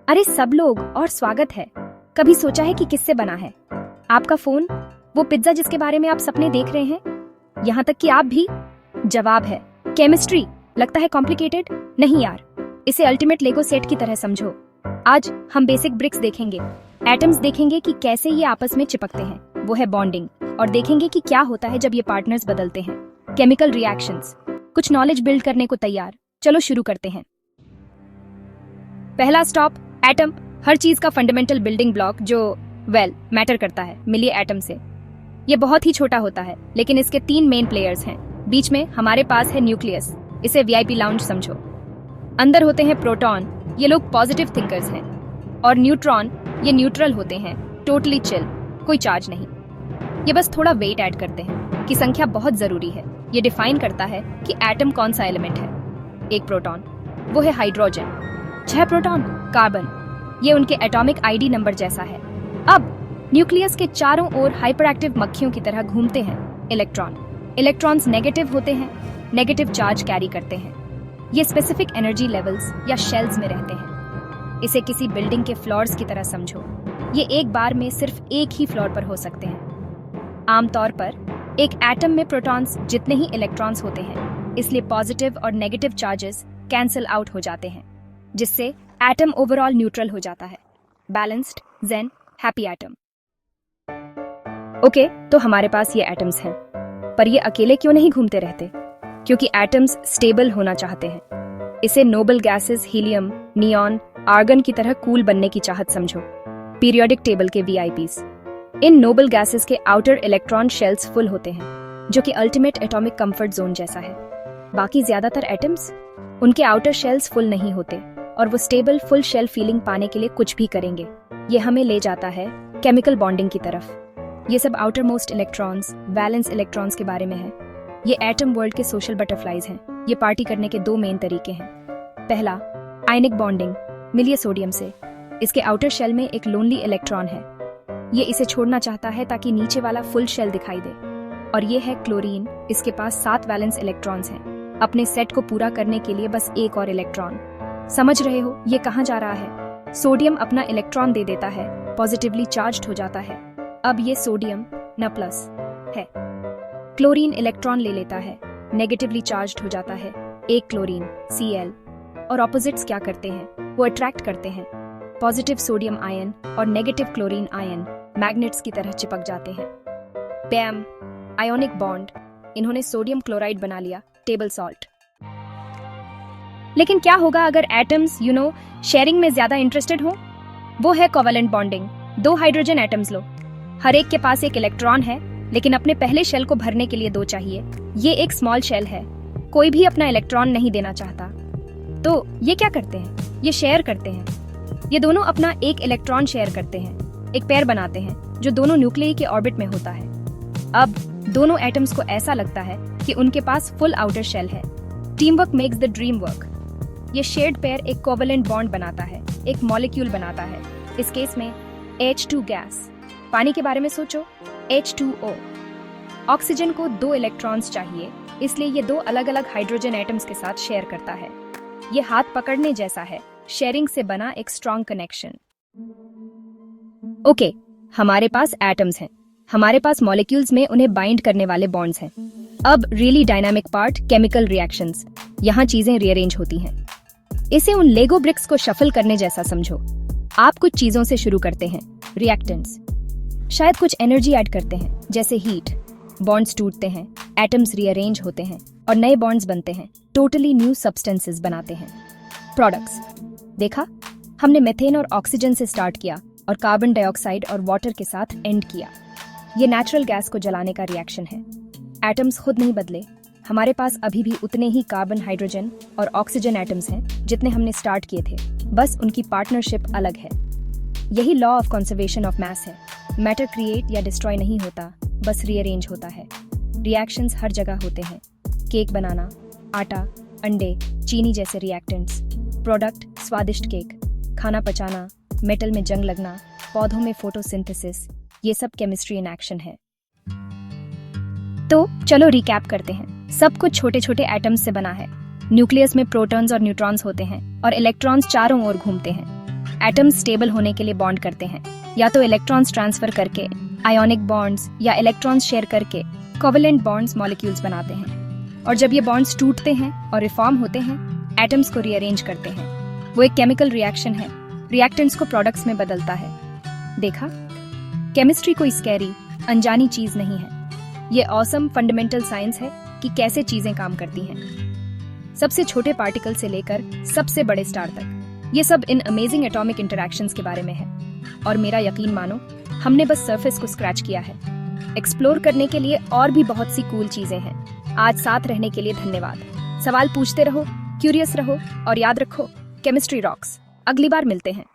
अरे सब लोग और स्वागत है। कभी सोचा है कि किससे बना है आपका फोन, वो पिज्जा जिसके बारे में आप सपने देख रहे हैं? यहाँ तक कि आप भी? जवाब है केमिस्ट्री। लगता है कॉम्प्लिकेटेड? नहीं यार, इसे अल्टीमेट लेगो सेट की तरह समझो। आज हम बेसिक ब्रिक्स देखेंगे, एटम्स देखेंगे कि कैसे ये आपस में चिपकते हैं, वो है बॉन्डिंग, और देखेंगे कि क्या होता है जब ये पार्टनर्स बदलते हैं, केमिकल रिएक्शंस। कुछ नॉलेज बिल्ड करने को तैयार? चलो शुरू करते हैं। पहला स्टॉप, एटम। हर चीज का फंडामेंटल बिल्डिंग ब्लॉक जो मैटर करता है, मिलिए एटम से। ये बहुत ही छोटा होता है, लेकिन इसके 3 मेन प्लेयर्स हैं। बीच में हमारे पास है न्यूक्लियस, इसे वीआईपी लाउंज समझो। अंदर होते हैं प्रोटॉन, ये लोग पॉजिटिव थिंकर्स हैं, और न्यूट्रॉन, ये न्यूट्रल होते हैं, टोटली चिल, कोई चार्ज नहीं। ये बस थोड़ा वेट ऐड करते हैं कि संख्या बहुत जरूरी है। ये डिफाइन करता है कि एटम कौन सा एलिमेंट है। एक प्रोटॉन, वो है हाइड्रोजन। 6 प्रोटॉन, कार्बन, ये उनके एटॉमिक आईडी नंबर जैसा है। अब न्यूक्लियस के चारों ओर हाइपरएक्टिव मक्खियों की तरह घूमते हैं इलेक्ट्रॉन। इलेक्ट्रॉन्स नेगेटिव होते हैं, नेगेटिव चार्ज कैरी करते हैं। ये स्पेसिफिक एनर्जी लेवल्स या शेल्स में रहते हैं। इसे किसी बिल्डिंग के फ्लोर्स की तरह समझो। ये एक बार में सिर्फ एक ही फ्लोर पर हो सकते हैं। आमतौर पर एक एटम में प्रोटॉन्स जितने ही इलेक्ट्रॉन्स होते हैं, इसलिए पॉजिटिव और नेगेटिव चार्जेस कैंसिल आउट हो जाते हैं, जिससे एटम ओवरऑल न्यूट्रल हो जाता है। Balanced, zen, happy atom. Okay, तो हमारे पास ये एटम्स हैं, पर ये अकेले क्यों नहीं घूमते रहते? क्योंकि एटम्स स्टेबल होना चाहते हैं। इसे noble gases helium, neon, argon की तरह कूल बनने की चाहत समझो। पीरियोडिक टेबल के वीआईपीस। इन नोबल गैसेस के आउटर इलेक्ट्रॉन शेल्स फुल होते हैं, जो कि अल्टीमेट एटॉमिक कंफर्ट जोन जैसा है। बाकी ज्यादातर एटम्स, उनके आउटर शेल्स फुल नहीं होते, और वो स्टेबल फुल शेल फीलिंग पाने के लिए कुछ भी करेंगे। ये हमें ले जाता है केमिकल बॉन्डिंग की तरफ। ये सब outer most electrons, valence electrons के बारे में है। ये एटम वर्ल्ड के सोशल बटरफ्लाइज हैं। ये पार्टी करने के 2 मेन तरीके हैं। पहला, आयनिक बॉन्डिंग, मिलिए सोडियम से। इसके आउटर शेल में एक लोनली इलेक्ट्रॉन है। ये इसे छोड़ना चाहता है ताकि नीचे वाला फुल शेल दिखाई दे। और ये है क्लोरीन, इसके पास 7 वैलेंस इलेक्ट्रॉन्स हैं। अपने सेट को पूरा करने के लिए बस एक और इलेक्ट्रॉन। समझ रहे हो ये कहाँ जा रहा है? सोडियम अपना इलेक्ट्रॉन दे देता है, पॉजिटिवली चार्ज्ड हो जाता है। अब ये सोडियम न प्लस है। क्लोरीन इलेक्ट्रॉन ले लेता है, नेगेटिवली चार्ज्ड हो जाता है। एक क्लोरीन, Cl, और ऑपोजिट्स क्या करते हैं? वो अट्रैक्ट करते हैं। पॉजिटिव सोडियम आयन और नेगेटिव क्लोरीन आयन मैग्नेट्स की तरह चिपक जाते हैं। बैम, आयोनिक बॉन्ड। इन्होंने सोडियम क्लोराइड बना लिया, टेबल सॉल्ट। लेकिन क्या होगा अगर एटम्स शेयरिंग में ज्यादा इंटरेस्टेड हो? वो है कोवेलेंट बॉन्डिंग। 2 हाइड्रोजन एटम्स लो, हर एक के पास एक इलेक्ट्रॉन है, लेकिन अपने पहले शेल को भरने के लिए 2 चाहिए। ये एक स्मॉल शेल है, कोई भी अपना इलेक्ट्रॉन नहीं देना चाहता। तो ये क्या करते हैं? ये शेयर करते हैं। ये दोनों अपना एक इलेक्ट्रॉन शेयर करते हैं, एक पेयर बनाते हैं जो दोनों न्यूक्लियई के ऑर्बिट में होता है। अब दोनों एटम्स को ऐसा लगता है कि उनके पास फुल आउटर शेल है। Team work makes the dream work. ये शेयर्ड पेयर एक कोवेलेंट बॉन्ड बनाता है, एक मॉलिक्यूल बनाता है। इस केस में H2 गैस। पानी के बारे में सोचो, H2O। ऑक्सीजन को 2 इलेक्ट्रॉन्स चाहिए, इसलिए ये 2 अलग अलग हाइड्रोजन एटम्स के साथ शेयर करता है। ये हाथ पकड़ने जैसा है, शेयरिंग से बना एक स्ट्रॉन्ग कनेक्शन। ओके, हमारे पास एटम्स हैं, हमारे पास मॉलिक्यूल्स में उन्हें बाइंड करने वाले बॉन्ड्स हैं। अब really dynamic part, chemical reactions. यहाँ चीजें रीअरेंज होती हैं। इसे उन लेगो ब्रिक्स को शफल करने जैसा समझो। आप कुछ चीजों से शुरू करते हैं, रिएक्टेंट्स। शायद कुछ एनर्जी ऐड करते हैं, जैसे हीट। बॉन्ड्स टूटते हैं, एटम्स रीअरेंज होते हैं, और नए बॉन्ड्स बनते हैं, टोटली न्यू सब्सटेंसेस बनाते हैं। प्रोडक्ट्स देखा, हमने मीथेन और ऑक्सीजन से स्टार्ट किया और कार्बन डाइऑक्साइड और वाटर के साथ एंड किया। ये नेचुरल गैस को जलाने का रिएक्शन है। एटम्स खुद नहीं बदले, हमारे पास अभी भी उतने ही कार्बन, हाइड्रोजन और ऑक्सीजन एटम्स हैं जितने हमने स्टार्ट किए थे, बस उनकी पार्टनरशिप अलग है। यही law of conservation of mass है। मैटर क्रिएट या डिस्ट्रॉय नहीं होता, बस रीअरेंज होता है। रिएक्शंस हर जगह होते हैं। केक बनाना, आटा, अंडे, चीनी जैसे रिएक्टेंट्स। प्रोडक्ट, स्वादिष्ट केक। खाना पचाना, मेटल में जंग लगना, पौधों में फोटोसिंथेसिस, ये सब केमिस्ट्री इन एक्शन है। तो चलो रिकैप करते हैं। सब कुछ छोटे छोटे एटम्स से बना है। न्यूक्लियस में प्रोटॉन्स और न्यूट्रॉन्स होते हैं और इलेक्ट्रॉन्स चारों ओर घूमते हैं। एटम्स स्टेबल होने के लिए बॉन्ड करते हैं, या तो इलेक्ट्रॉन्स ट्रांसफर करके, आयोनिक बॉन्ड्स, या इलेक्ट्रॉन्स शेयर करके कोवेलेंट बॉन्ड्स मॉलिक्यूल्स बनाते हैं। और जब ये बॉन्ड्स टूटते हैं और रिफॉर्म होते हैं, एटम्स को रीअरेंज करते हैं। वो एक केमिकल रिएक्शन है, रिएक्टेंट्स को प्रोडक्ट्स में बदलता है। देखा, केमिस्ट्री कोई स्कैरी अनजानी चीज नहीं है। ये ऑसम फंडामेंटल साइंस है कि कैसे चीजें काम करती हैं, सबसे छोटे पार्टिकल से लेकर सबसे बड़े स्टार तक। ये सब इन अमेजिंग एटॉमिक इंटरैक्शंस के बारे में है। और मेरा यकीन मानो, हमने बस सरफेस को स्क्रैच किया है। एक्सप्लोर करने के लिए और भी बहुत सी कूल चीजें हैं। आज साथ रहने के लिए धन्यवाद। सवाल पूछते रहो, क्यूरियस रहो और याद रखो, केमिस्ट्री रॉक्स। अगली बार मिलते हैं।